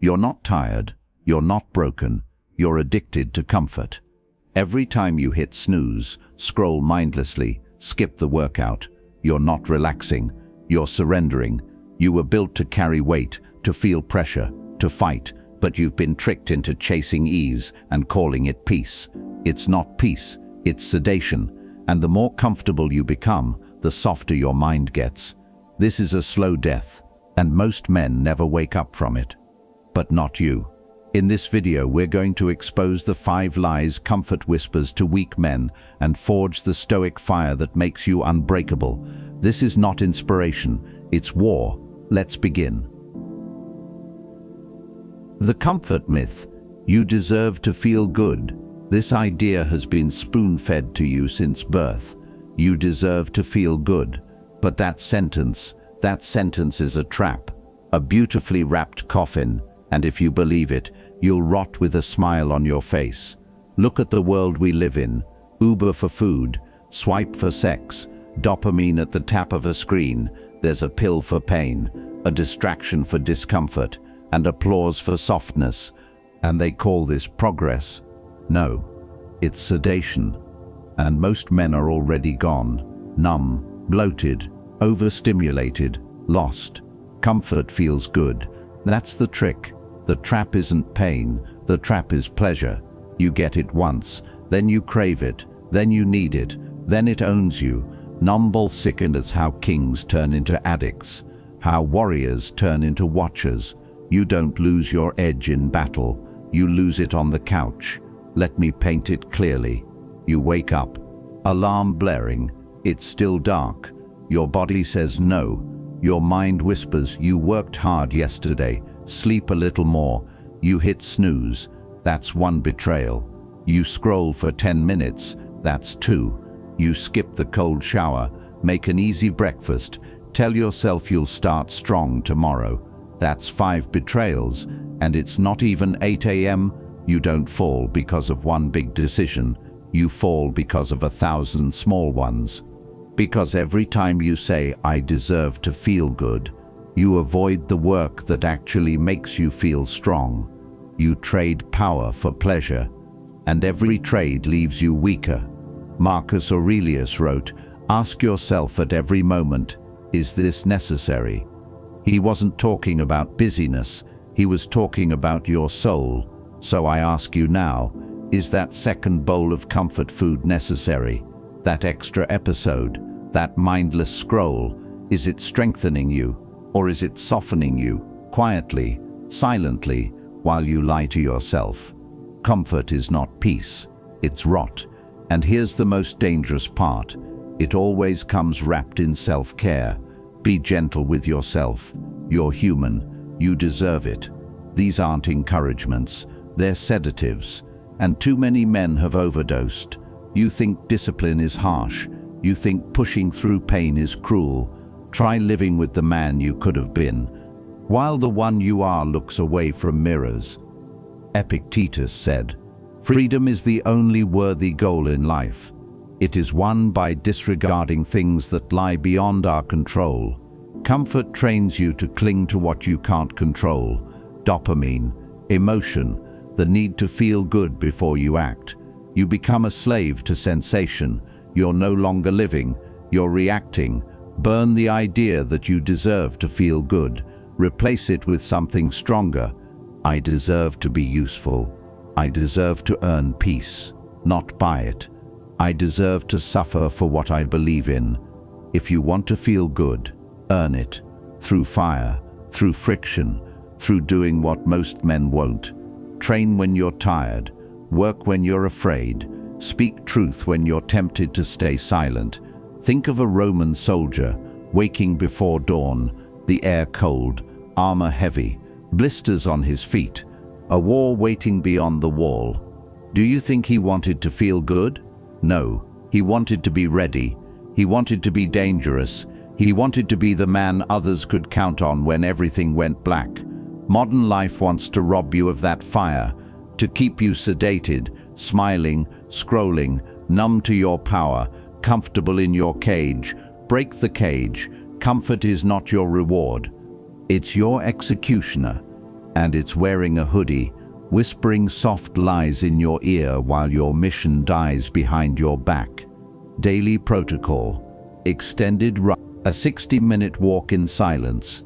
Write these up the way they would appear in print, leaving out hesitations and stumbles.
You're not tired, you're not broken, you're addicted to comfort. Every time you hit snooze, scroll mindlessly, skip the workout, you're not relaxing, you're surrendering. You were built to carry weight, to feel pressure, to fight, but you've been tricked into chasing ease and calling it peace. It's not peace, it's sedation, and the more comfortable you become, the softer your mind gets. This is a slow death, and most men never wake up from it. But not you. In this video, we're going to expose the 5 lies comfort whispers to weak men and forge the stoic fire that makes you unbreakable. This is not inspiration, it's war. Let's begin. The comfort myth. You deserve to feel good. This idea has been spoon-fed to you since birth. You deserve to feel good. But that sentence is a trap, a beautifully wrapped coffin, and if you believe it, you'll rot with a smile on your face. Look at the world we live in. Uber for food, swipe for sex, dopamine at the tap of a screen. There's a pill for pain, a distraction for discomfort, and applause for softness. And they call this progress. No, it's sedation. And most men are already gone, numb, bloated, overstimulated, lost. Comfort feels good. That's the trick. The trap isn't pain, the trap is pleasure. You get it once, then you crave it, then you need it, then it owns you. Numble sickened as how kings turn into addicts, how warriors turn into watchers. You don't lose your edge in battle, you lose it on the couch. Let me paint it clearly. You wake up, alarm blaring, it's still dark. Your body says no. Your mind whispers, you worked hard yesterday, sleep a little more. You hit snooze, that's 1 betrayal. You scroll for 10 minutes, that's 2. You skip the cold shower, make an easy breakfast, tell yourself you'll start strong tomorrow. That's 5 betrayals, and it's not even 8 a.m. You don't fall because of one big decision, you fall because of 1,000 small ones. Because every time you say, I deserve to feel good, you avoid the work that actually makes you feel strong. You trade power for pleasure, and every trade leaves you weaker. Marcus Aurelius wrote, ask yourself at every moment, is this necessary? He wasn't talking about busyness, he was talking about your soul. So I ask you now, is that second bowl of comfort food necessary? That extra episode? That mindless scroll? Is it strengthening you? Or is it softening you, quietly, silently, while you lie to yourself? Comfort is not peace, it's rot. And here's the most dangerous part. It always comes wrapped in self-care. Be gentle with yourself. You're human. You deserve it. These aren't encouragements. They're sedatives. And too many men have overdosed. You think discipline is harsh. You think pushing through pain is cruel. Try living with the man you could have been, while the one you are looks away from mirrors. Epictetus said, freedom is the only worthy goal in life. It is won by disregarding things that lie beyond our control. Comfort trains you to cling to what you can't control. Dopamine, emotion, the need to feel good before you act. You become a slave to sensation. You're no longer living, you're reacting. Burn the idea that you deserve to feel good. Replace it with something stronger. I deserve to be useful. I deserve to earn peace, not buy it. I deserve to suffer for what I believe in. If you want to feel good, earn it. Through fire, through friction, through doing what most men won't. Train when you're tired. Work when you're afraid. Speak truth when you're tempted to stay silent. Think of a Roman soldier, waking before dawn, the air cold, armor heavy, blisters on his feet, a war waiting beyond the wall. Do you think he wanted to feel good? No, he wanted to be ready. He wanted to be dangerous. He wanted to be the man others could count on when everything went black. Modern life wants to rob you of that fire, to keep you sedated, smiling, scrolling, numb to your power, comfortable in your cage. Break the cage. Comfort is not your reward. It's your executioner. and it's wearing a hoodie, whispering soft lies in your ear while your mission dies behind your back. Daily protocol. Extended run. A 60-minute walk in silence.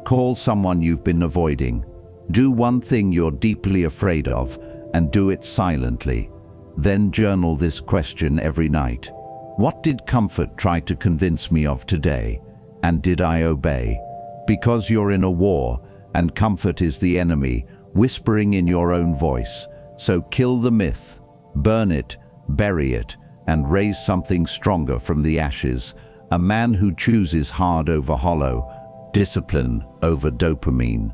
Call someone you've been avoiding. Do one thing you're deeply afraid of, and do it silently. Then journal this question every night. What did comfort try to convince me of today? And did I obey? Because you're in a war, and comfort is the enemy, whispering in your own voice. So kill the myth, burn it, bury it, and raise something stronger from the ashes. A man who chooses hard over hollow, discipline over dopamine,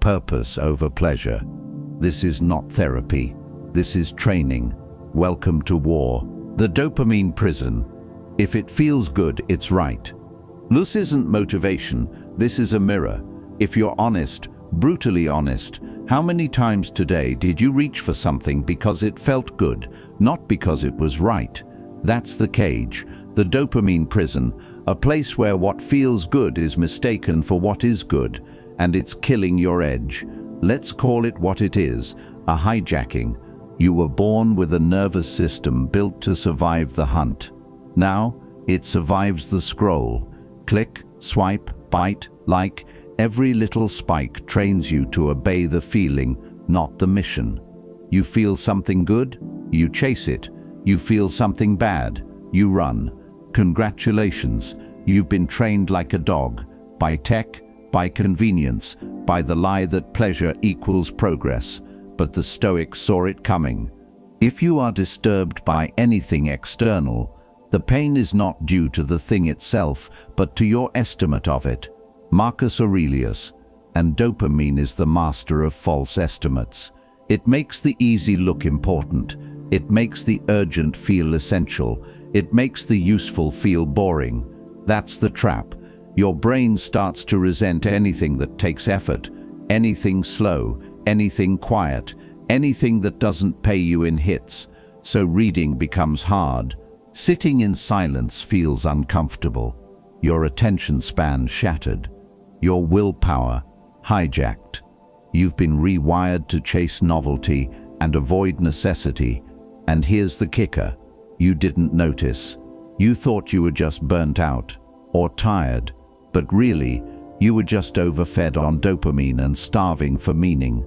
purpose over pleasure. This is not therapy. This is training. Welcome to war. The dopamine prison. If it feels good, it's right. This isn't motivation. This is a mirror. If you're honest, brutally honest, how many times today did you reach for something because it felt good, not because it was right? That's the cage, the dopamine prison, a place where what feels good is mistaken for what is good, and it's killing your edge. Let's call it what it is, a hijacking. You were born with a nervous system built to survive the hunt. Now, it survives the scroll. Click, swipe, bite, like. Every little spike trains you to obey the feeling, not the mission. You feel something good? You chase it. You feel something bad? You run. Congratulations, you've been trained like a dog, by tech, by convenience, by the lie that pleasure equals progress. But the Stoics saw it coming. If you are disturbed by anything external, the pain is not due to the thing itself, but to your estimate of it. Marcus Aurelius. And dopamine is the master of false estimates. It makes the easy look important. It makes the urgent feel essential. It makes the useful feel boring. That's the trap. Your brain starts to resent anything that takes effort, anything slow, anything quiet, anything that doesn't pay you in hits. So reading becomes hard. Sitting in silence feels uncomfortable. Your attention span shattered. Your willpower hijacked. You've been rewired to chase novelty and avoid necessity. And here's the kicker. You didn't notice. You thought you were just burnt out or tired, but really, you were just overfed on dopamine and starving for meaning.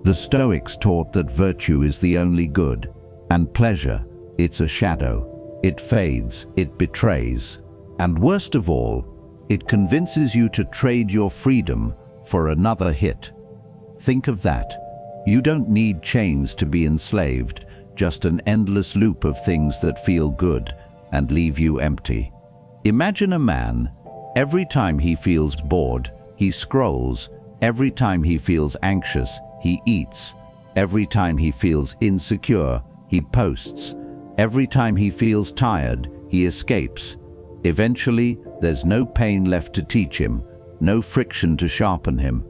The Stoics taught that virtue is the only good, and pleasure, it's a shadow. It fades, it betrays, and worst of all, it convinces you to trade your freedom for another hit. Think of that. You don't need chains to be enslaved, just an endless loop of things that feel good and leave you empty. Imagine a man, every time he feels bored, he scrolls. Every time he feels anxious, he eats. Every time he feels insecure, he posts. Every time he feels tired, he escapes. Eventually, there's no pain left to teach him, no friction to sharpen him.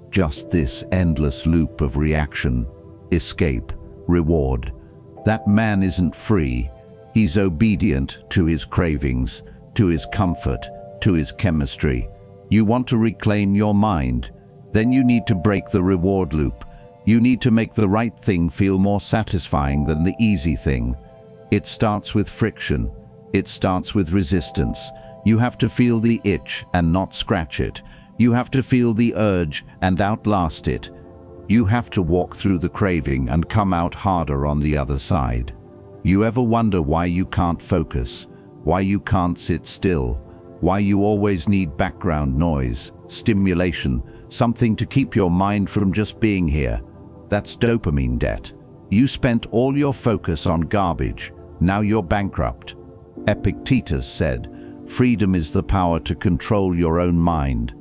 Just this endless loop of reaction, escape, reward. That man isn't free. He's obedient to his cravings, to his comfort, to his chemistry. You want to reclaim your mind? Then you need to break the reward loop. You need to make the right thing feel more satisfying than the easy thing. It starts with friction. It starts with resistance. You have to feel the itch and not scratch it. You have to feel the urge and outlast it. You have to walk through the craving and come out harder on the other side. You ever wonder why you can't focus? Why you can't sit still? Why you always need background noise, stimulation, something to keep your mind from just being here? That's dopamine debt. You spent all your focus on garbage. Now you're bankrupt. Epictetus said, "Freedom is the power to control your own mind."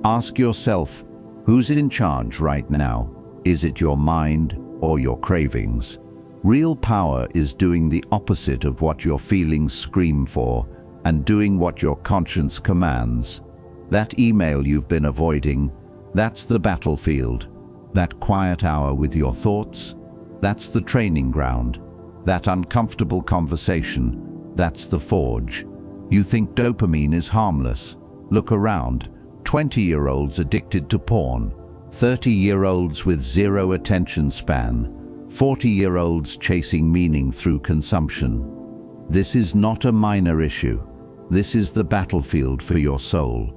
Ask yourself, who's in charge right now? Is it your mind or your cravings? Real power is doing the opposite of what your feelings scream for and doing what your conscience commands. That email you've been avoiding, that's the battlefield. That quiet hour with your thoughts, that's the training ground. That uncomfortable conversation, that's the forge. You think dopamine is harmless? Look around. 20-year-olds addicted to porn. 30-year-olds with zero attention span, 40-year-olds chasing meaning through consumption. This is not a minor issue. This is the battlefield for your soul.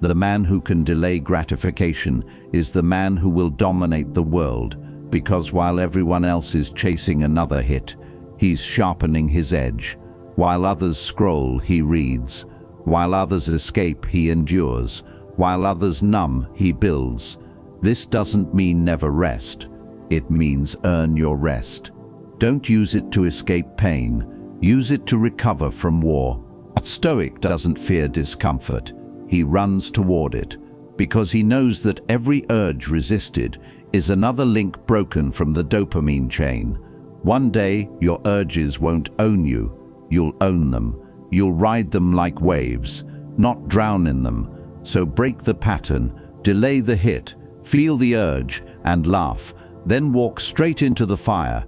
The man who can delay gratification is the man who will dominate the world, because while everyone else is chasing another hit, he's sharpening his edge. While others scroll, he reads. While others escape, he endures. While others numb, he builds. This doesn't mean never rest. It means earn your rest. Don't use it to escape pain. Use it to recover from war. A Stoic doesn't fear discomfort. He runs toward it, because he knows that every urge resisted is another link broken from the dopamine chain. One day, your urges won't own you. You'll own them. You'll ride them like waves, not drown in them. So break the pattern, delay the hit, feel the urge, and laugh. Then walk straight into the fire.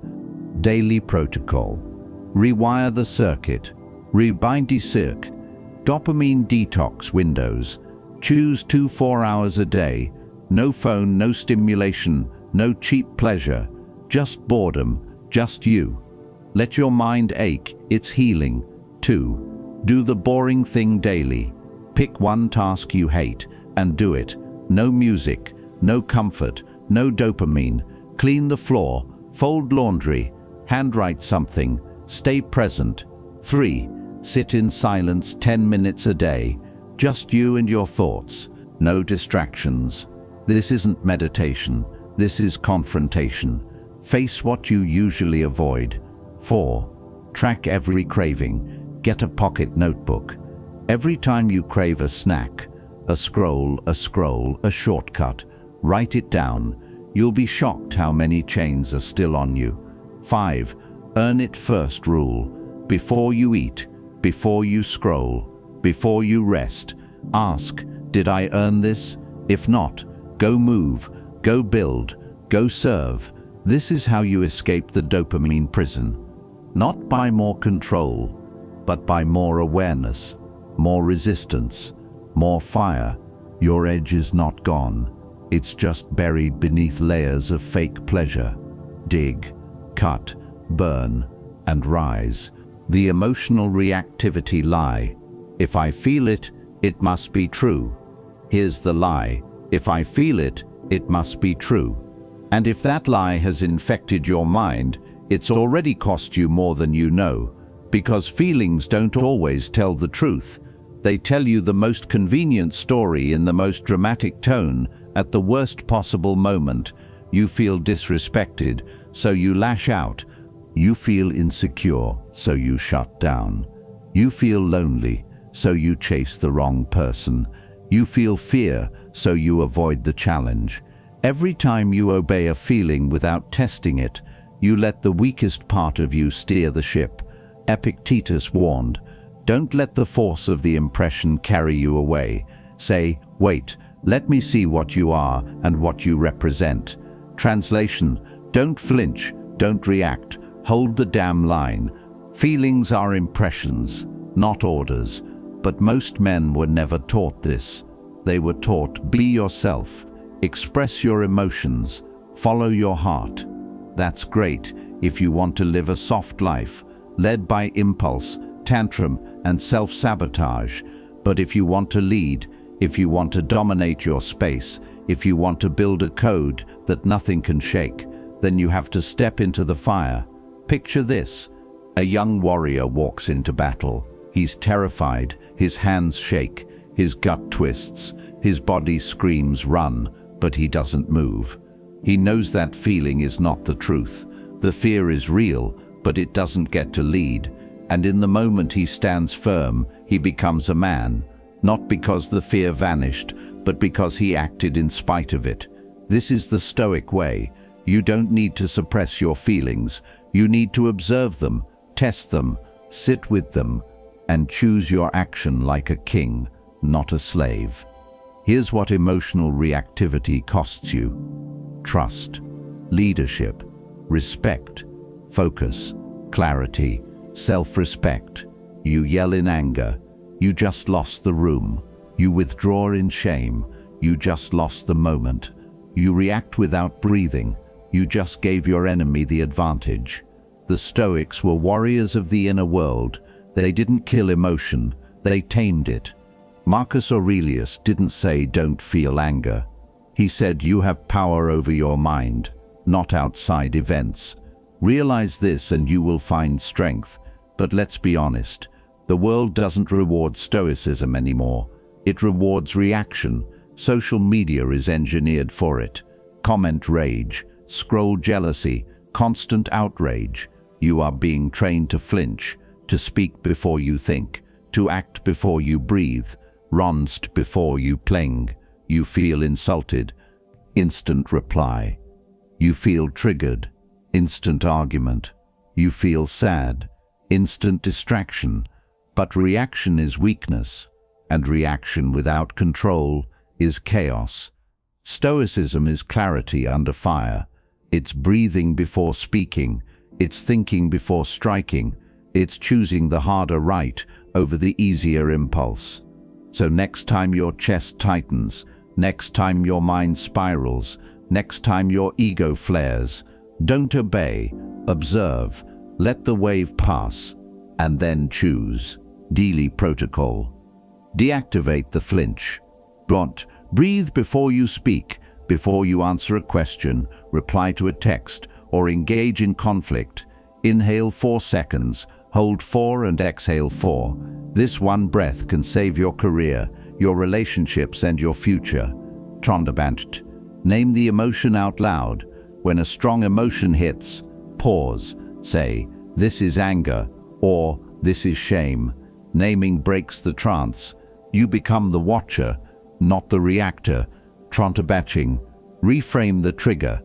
Daily protocol. Rewire the circuit. Rebind the circuit. Dopamine detox windows. Choose 2-4 hours a day. No phone, no stimulation, no cheap pleasure. Just boredom, just you. Let your mind ache, it's healing. 2. Do the boring thing daily. Pick one task you hate and do it. No music, no comfort, no dopamine. Clean the floor, fold laundry, handwrite something, stay present. 3. Sit in silence 10 minutes a day. Just you and your thoughts. No distractions. This isn't meditation. This is confrontation. Face what you usually avoid. 4. Track every craving. Get a pocket notebook. Every time you crave a snack, a scroll, a shortcut, write it down. You'll be shocked how many chains are still on you. 5. Earn it first rule. Before you eat, before you scroll, before you rest, ask, did I earn this? If not, go move, go build, go serve. This is how you escape the dopamine prison. Not by more control, but by more awareness, more resistance, more fire. Your edge is not gone. It's just buried beneath layers of fake pleasure. Dig, cut, burn, and rise. The emotional reactivity lie. If I feel it, it must be true. Here's the lie. If I feel it, it must be true. And if that lie has infected your mind, it's already cost you more than you know, because feelings don't always tell the truth. They tell you the most convenient story in the most dramatic tone at the worst possible moment. You feel disrespected, so you lash out. You feel insecure, so you shut down. You feel lonely, so you chase the wrong person. You feel fear, so you avoid the challenge. Every time you obey a feeling without testing it, you let the weakest part of you steer the ship. Epictetus warned, don't let the force of the impression carry you away. Say, wait, let me see what you are and what you represent. Translation, don't flinch, don't react, hold the damn line. Feelings are impressions, not orders, but most men were never taught this. They were taught, be yourself, express your emotions, follow your heart. That's great if you want to live a soft life, led by impulse, tantrum, and self-sabotage. But if you want to lead, if you want to dominate your space, if you want to build a code that nothing can shake, then you have to step into the fire. Picture this. A young warrior walks into battle. He's terrified, his hands shake, his gut twists, his body screams run, but he doesn't move. He knows that feeling is not the truth. The fear is real, but it doesn't get to lead. And in the moment he stands firm, he becomes a man, not because the fear vanished, but because he acted in spite of it. This is the Stoic way. You don't need to suppress your feelings. You need to observe them, test them, sit with them, and choose your action like a king, not a slave. Here's what emotional reactivity costs you: trust, leadership, respect, focus, clarity, self-respect. You yell in anger, you just lost the room. You withdraw in shame, you just lost the moment. You react without breathing. You just gave your enemy the advantage. The Stoics were warriors of the inner world. They didn't kill emotion, they tamed it. Marcus Aurelius didn't say don't feel anger. He said you have power over your mind, not outside events. Realize this and you will find strength. But let's be honest, the world doesn't reward stoicism anymore. It rewards reaction. Social media is engineered for it. Comment rage, scroll jealousy, constant outrage. You are being trained to flinch, to speak before you think, to act before you breathe, ronst before you pling. You feel insulted, instant reply. You feel triggered, instant argument. You feel sad, instant distraction. But reaction is weakness, and reaction without control is chaos. Stoicism is clarity under fire. It's breathing before speaking. It's thinking before striking. It's choosing the harder right over the easier impulse. So next time your chest tightens, next time your mind spirals, next time your ego flares, don't obey, observe, let the wave pass, and then choose. Daily protocol. Deactivate the flinch. Breathe before you speak, before you answer a question, reply to a text, or engage in conflict. Inhale 4 seconds, hold 4 and exhale 4. This one breath can save your career, your relationships and your future. Trondabant. Name the emotion out loud. When a strong emotion hits, pause. Say, this is anger, or this is shame. Naming breaks the trance. You become the watcher, not the reactor. Trontabatching. Reframe the trigger.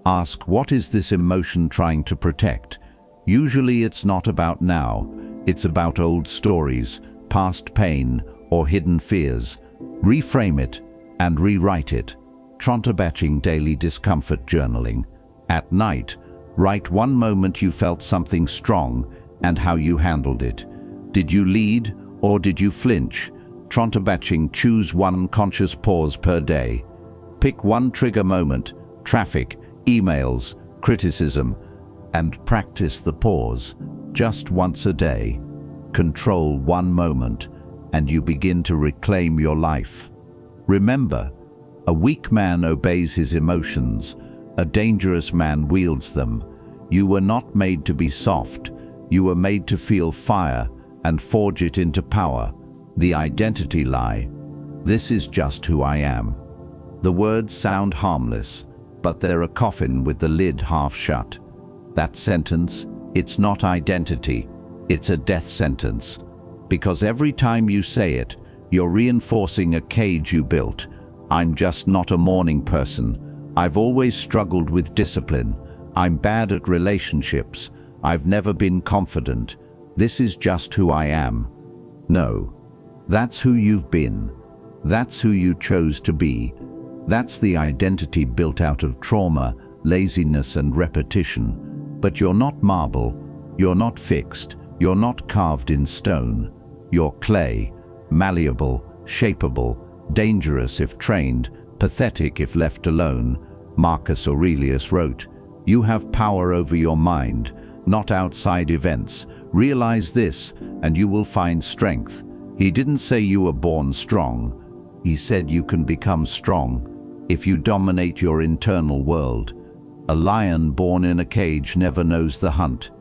Ask, what is this emotion trying to protect? Usually it's not about now. It's about old stories, past pain, or hidden fears. Reframe it and rewrite it. Trontabatching daily discomfort journaling. At night, write one moment you felt something strong and how you handled it. Did you lead or did you flinch? Trontabatching, choose one conscious pause per day. Pick one trigger moment, traffic, emails, criticism, and practice the pause just once a day. Control one moment and you begin to reclaim your life. Remember, a weak man obeys his emotions. A dangerous man wields them. You were not made to be soft. You were made to feel fire and forge it into power. The identity lie. This is just who I am. The words sound harmless, but they're a coffin with the lid half shut. That sentence, it's not identity, it's a death sentence. Because every time you say it, you're reinforcing a cage you built. I'm just not a morning person. I've always struggled with discipline. I'm bad at relationships. I've never been confident. This is just who I am. No, that's who you've been. That's who you chose to be. That's the identity built out of trauma, laziness and repetition. But you're not marble. You're not fixed. You're not carved in stone. You're clay, malleable, shapeable, dangerous if trained, pathetic if left alone. Marcus Aurelius wrote, "You have power over your mind, not outside events. Realize this, and you will find strength." He didn't say you were born strong. He said you can become strong if you dominate your internal world. A lion born in a cage never knows the hunt.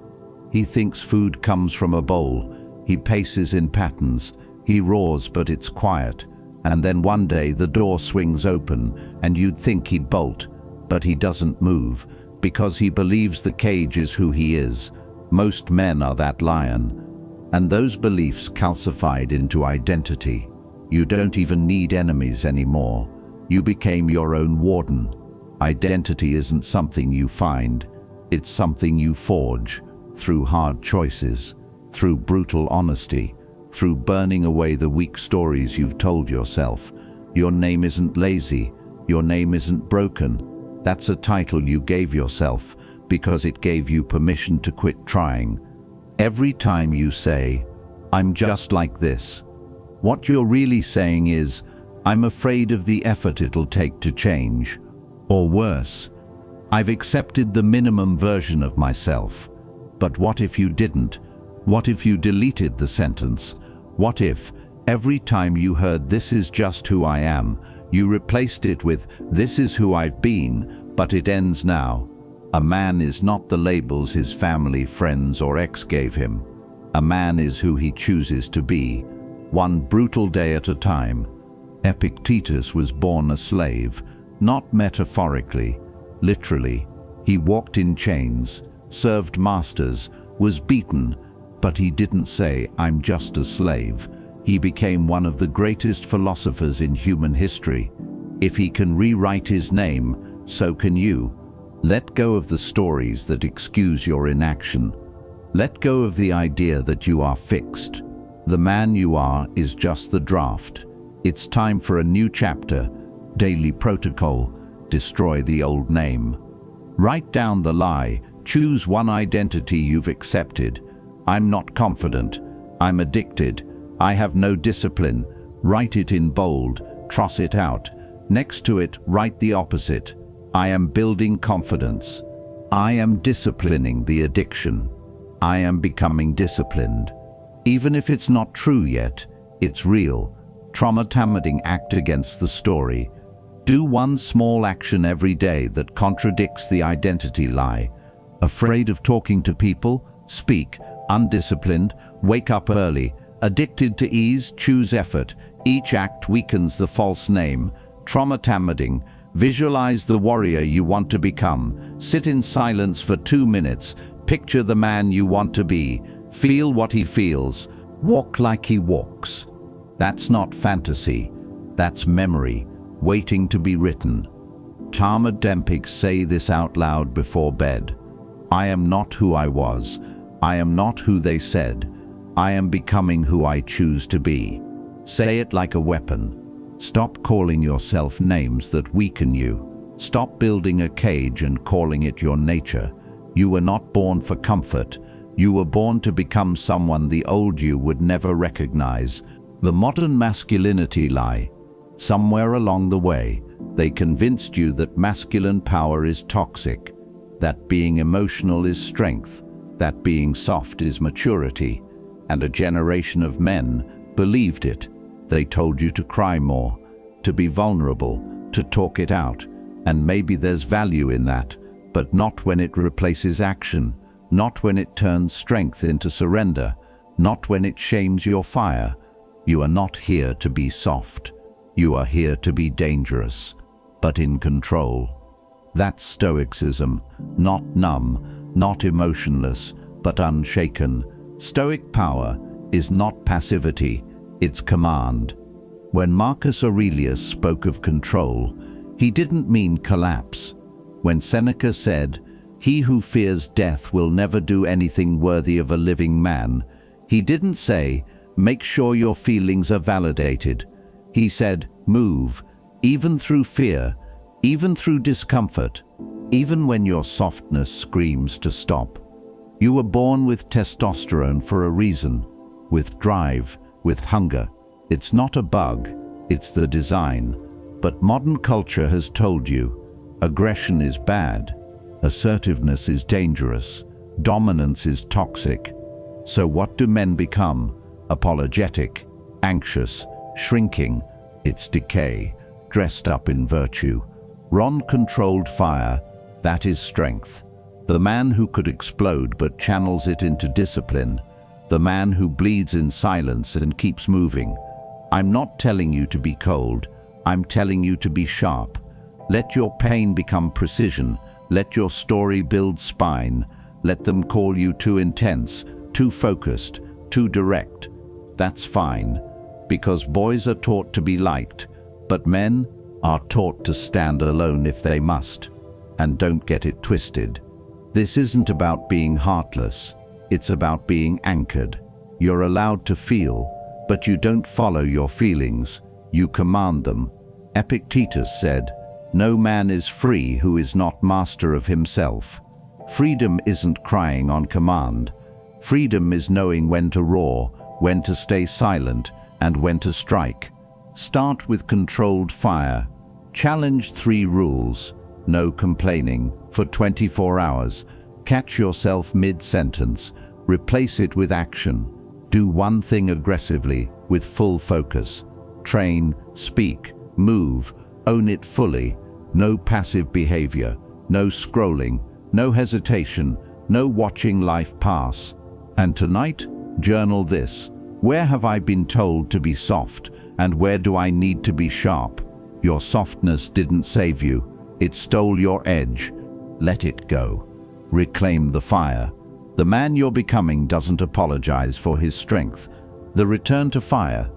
He thinks food comes from a bowl. He paces in patterns. He roars, but it's quiet. And then one day the door swings open, and you'd think he'd bolt, but he doesn't move, because he believes the cage is who he is. Most men are that lion. And those beliefs calcified into identity. You don't even need enemies anymore. You became your own warden. Identity isn't something you find. It's something you forge through hard choices, through brutal honesty, through burning away the weak stories you've told yourself. Your name isn't lazy. Your name isn't broken. That's a title you gave yourself because it gave you permission to quit trying. Every time you say, "I'm just like this," what you're really saying is, "I'm afraid of the effort it'll take to change," Or worse, I've accepted the minimum version of myself. But what if you didn't? What if you deleted the sentence? What if, every time you heard "this is just who I am," you replaced it with "this is who I've been, but it ends now"? A man is not the labels his family, friends, or ex gave him. A man is who he chooses to be, one brutal day at a time. Epictetus was born a slave, not metaphorically, literally. He walked in chains, served masters, was beaten, but he didn't say, "I'm just a slave." He became one of the greatest philosophers in human history. If he can rewrite his name, so can you. Let go of the stories that excuse your inaction. Let go of the idea that you are fixed. The man you are is just the draft. It's time for a new chapter. Daily protocol. Destroy the old name. Write down the lie. Choose one identity you've accepted. I'm not confident. I'm addicted. I have no discipline. Write it in bold. Truss it out. Next to it, write the opposite. I am building confidence. I am disciplining the addiction. I am becoming disciplined. Even if it's not true yet, it's real. Traumatizing act against the story. Do one small action every day that contradicts the identity lie. Afraid of talking to people? Speak. Undisciplined? Wake up early. Addicted to ease? Choose effort. Each act weakens the false name. Traumatizing. Visualize the warrior you want to become. Sit in silence for 2 minutes. Picture the man you want to be. Feel what he feels. Walk like he walks. That's not fantasy. That's memory, waiting to be written. Talmud Dempics say this out loud before bed. I am not who I was. I am not who they said. I am becoming who I choose to be. Say it like a weapon. Stop calling yourself names that weaken you. Stop building a cage and calling it your nature. You were not born for comfort. You were born to become someone the old you would never recognize. The modern masculinity lie. Somewhere along the way, they convinced you that masculine power is toxic, that being emotional is strength, that being soft is maturity, and a generation of men believed it. They told you to cry more, to be vulnerable, to talk it out, and maybe there's value in that, but not when it replaces action, not when it turns strength into surrender, not when it shames your fire. You are not here to be soft. You are here to be dangerous, but in control. That's Stoicism, not numb, not emotionless, but unshaken. Stoic power is not passivity, it's command. When Marcus Aurelius spoke of control, he didn't mean collapse. When Seneca said, "He who fears death will never do anything worthy of a living man," he didn't say, "Make sure your feelings are validated." He said, "Move, even through fear, even through discomfort, even when your softness screams to stop." You were born with testosterone for a reason, with drive, with hunger. It's not a bug, it's the design. But modern culture has told you, aggression is bad, assertiveness is dangerous, dominance is toxic. So what do men become? Apologetic, anxious, shrinking. It's decay, dressed up in virtue. Controlled fire, that is strength. The man who could explode but channels it into discipline. The man who bleeds in silence and keeps moving. I'm not telling you to be cold, I'm telling you to be sharp. Let your pain become precision. Let your story build spine. Let them call you too intense, too focused, too direct. That's fine, because boys are taught to be liked, but men are taught to stand alone if they must. And don't get it twisted. This isn't about being heartless. It's about being anchored. You're allowed to feel, but you don't follow your feelings. You command them. Epictetus said, "No man is free who is not master of himself." Freedom isn't crying on command. Freedom is knowing when to roar, when to stay silent, and when to strike. Start with controlled fire. Challenge 3 rules. no complaining, for 24 hours. Catch yourself mid-sentence. Replace it with action. Do one thing aggressively, with full focus. Train, speak, move, own it fully. No passive behavior, no scrolling, no hesitation, no watching life pass. And tonight, journal this. Where have I been told to be soft, and where do I need to be sharp? Your softness didn't save you. It stole your edge. Let it go. Reclaim the fire. The man you're becoming doesn't apologize for his strength. The return to fire.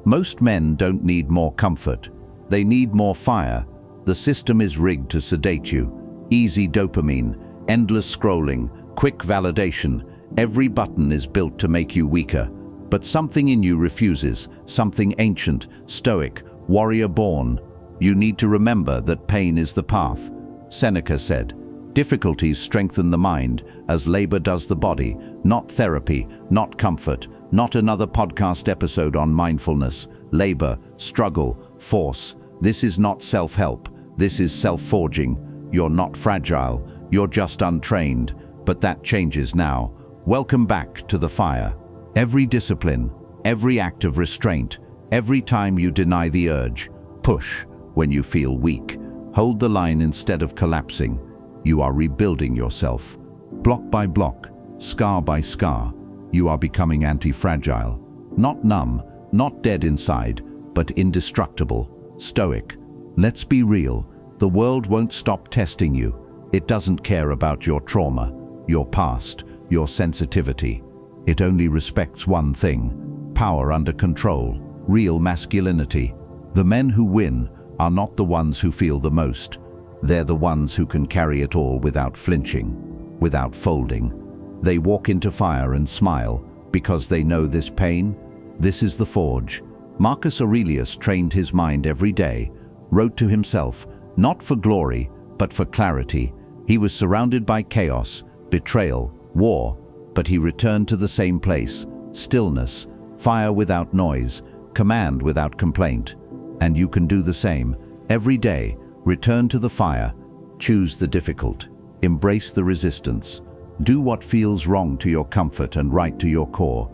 Most men don't need more comfort. They need more fire. The system is rigged to sedate you. Easy dopamine, endless scrolling, quick validation. Every button is built to make you weaker. But something in you refuses, something ancient, stoic, warrior-born. You need to remember that pain is the path. Seneca said, "Difficulties strengthen the mind, as labor does the body, not therapy, not comfort, not another podcast episode on mindfulness. Labor, struggle, force. This is not self-help. This is self-forging. You're not fragile. You're just untrained. But that changes now. Welcome back to the fire. Every discipline, every act of restraint, every time you deny the urge, push when you feel weak. Hold the line instead of collapsing. You are rebuilding yourself. Block by block, scar by scar, you are becoming anti-fragile. Not numb, not dead inside, but indestructible, stoic. Let's be real, the world won't stop testing you. It doesn't care about your trauma, your past, your sensitivity. It only respects one thing: power under control, real masculinity. The men who win are not the ones who feel the most. They're the ones who can carry it all without flinching, without folding. They walk into fire and smile because they know this pain. This is the forge. Marcus Aurelius trained his mind every day, wrote to himself, not for glory, but for clarity. He was surrounded by chaos, betrayal, war, but he returned to the same place: stillness, fire without noise, command without complaint. And you can do the same. Every day, return to the fire, choose the difficult, embrace the resistance. Do what feels wrong to your comfort and right to your core.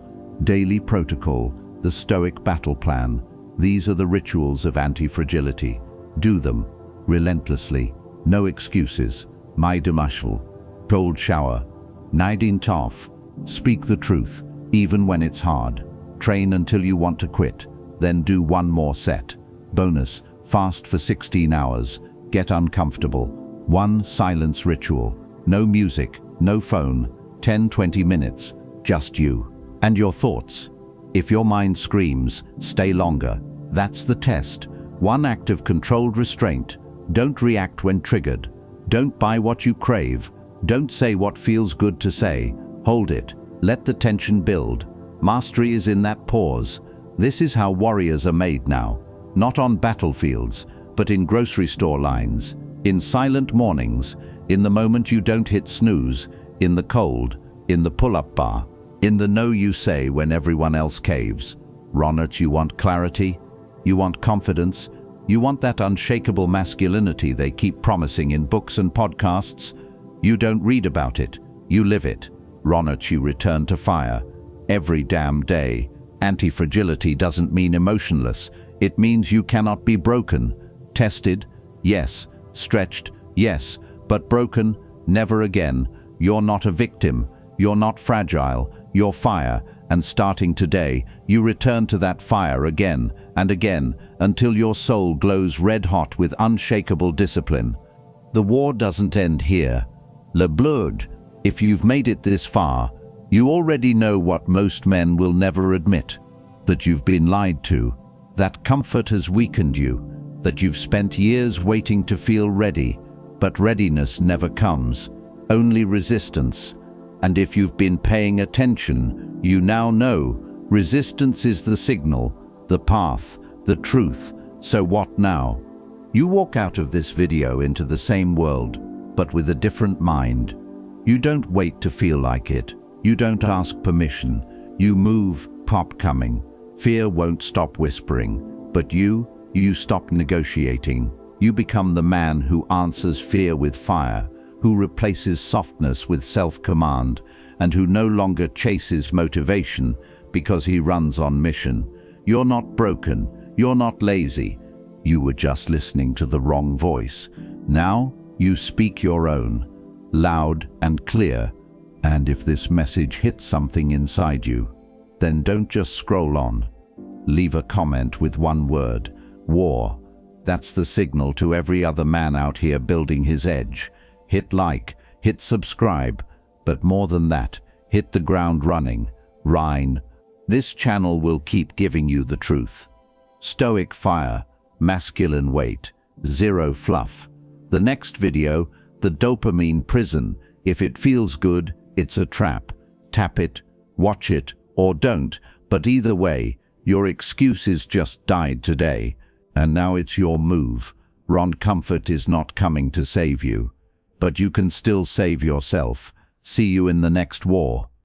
Daily protocol, the Stoic battle plan. These are the rituals of anti-fragility. Do them, relentlessly. No excuses. Maidumashal, cold shower. Naidin Toff, speak the truth, even when it's hard. Train until you want to quit, then do one more set. Bonus, fast for 16 hours, get uncomfortable. One silence ritual, no music, no phone, 10-20 minutes, just you. And your thoughts. If your mind screams, stay longer. That's the test. One act of controlled restraint. Don't react when triggered. Don't buy what you crave. Don't say what feels good to say. Hold it. Let the tension build. Mastery is in that pause. This is how warriors are made now. Not on battlefields, but in grocery store lines, in silent mornings, in the moment you don't hit snooze, in the cold, in the pull-up bar, in the no you say when everyone else caves. Ronert, you want clarity? You want confidence? You want that unshakable masculinity they keep promising in books and podcasts? You don't read about it, you live it. Ronert, you return to fire. Every damn day. Anti-fragility doesn't mean emotionless. It means you cannot be broken. Tested? Yes. Stretched? Yes. But broken? Never again. You're not a victim. You're not fragile. You're fire. And starting today, you return to that fire again and again until your soul glows red-hot with unshakable discipline. The war doesn't end here. Le Blood, if you've made it this far, you already know what most men will never admit: that you've been lied to, that comfort has weakened you, that you've spent years waiting to feel ready, but readiness never comes, only resistance. And if you've been paying attention, you now know resistance is the signal, the path, the truth. So what now? You walk out of this video into the same world, but with a different mind. You don't wait to feel like it. You don't ask permission. You move, pop coming. Fear won't stop whispering, but you stop negotiating. You become the man who answers fear with fire, who replaces softness with self-command, and who no longer chases motivation because he runs on mission. You're not broken, you're not lazy. You were just listening to the wrong voice. Now you speak your own, loud and clear. And if this message hits something inside you, then don't just scroll on. Leave a comment with one word: war. That's the signal to every other man out here building his edge. Hit like, hit subscribe, but more than that, hit the ground running. Rhine. This channel will keep giving you the truth. Stoic fire, masculine weight, zero fluff. The next video, the dopamine prison. If it feels good, it's a trap. Tap it, watch it, or don't, but either way, your excuses just died today. And now it's your move. Ron Comfort is not coming to save you. But you can still save yourself. See you in the next war.